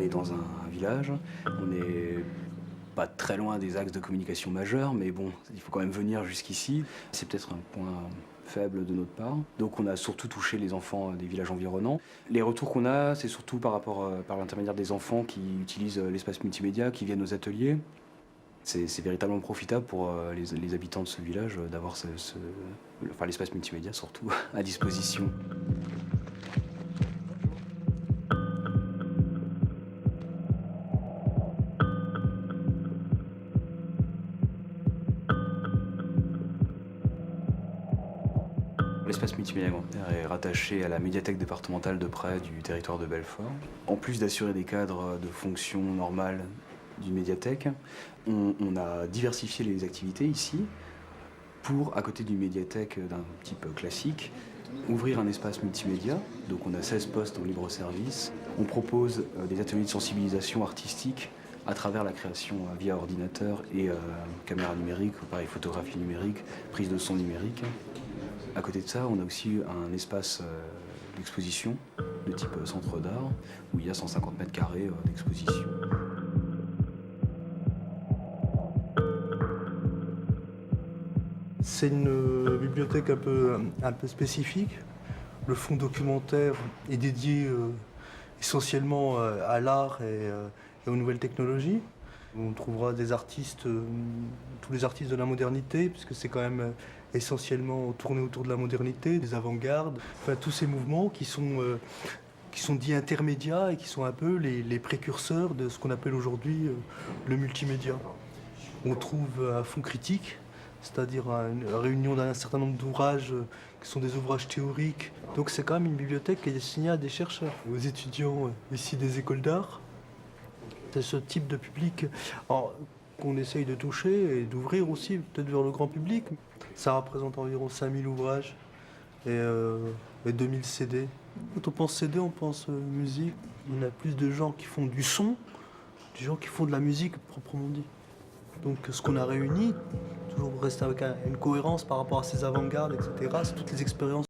est dans un village, on n'est pas très loin des axes de communication majeurs, mais bon, il faut quand même venir jusqu'ici. C'est peut-être un point faible de notre part. Donc on a surtout touché les enfants des villages environnants. Les retours qu'on a, c'est surtout par l'intermédiaire des enfants qui utilisent l'espace multimédia, qui viennent aux ateliers. C'est véritablement profitable pour les habitants de ce village d'avoir enfin, l'espace multimédia surtout à disposition. L'espace multimédia Grande-Terre est rattaché à la médiathèque départementale de près du territoire de Belfort. En plus d'assurer des cadres de fonction normale d'une médiathèque, on a diversifié les activités ici pour, à côté d'une médiathèque d'un type classique, ouvrir un espace multimédia. Donc on a 16 postes en libre service. On propose des ateliers de sensibilisation artistique à travers la création via ordinateur et caméra numérique, pareil, photographie numérique, prise de son numérique. À côté de ça, on a aussi un espace d'exposition de type centre d'art où il y a 150 mètres carrés d'exposition. C'est une bibliothèque un peu spécifique. Le fonds documentaire est dédié essentiellement à l'art et aux nouvelles technologies. On trouvera des artistes, tous les artistes de la modernité, puisque c'est quand même essentiellement tourné autour de la modernité, des avant-gardes, enfin, tous ces mouvements qui sont dits intermédiaires et qui sont un peu les précurseurs de ce qu'on appelle aujourd'hui le multimédia. On trouve un fond critique, c'est-à-dire une réunion d'un certain nombre d'ouvrages qui sont des ouvrages théoriques. Donc c'est quand même une bibliothèque qui est destinée à des chercheurs, aux étudiants ici des écoles d'art. C'est ce type de public qu'on essaye de toucher et d'ouvrir aussi peut-être vers le grand public. Ça représente environ 5000 ouvrages et 2000 CD. Quand on pense CD, on pense musique. Il y a plus de gens qui font du son, des gens qui font de la musique proprement dit. Donc ce qu'on a réuni, toujours rester avec une cohérence par rapport à ces avant-gardes, etc., c'est toutes les expériences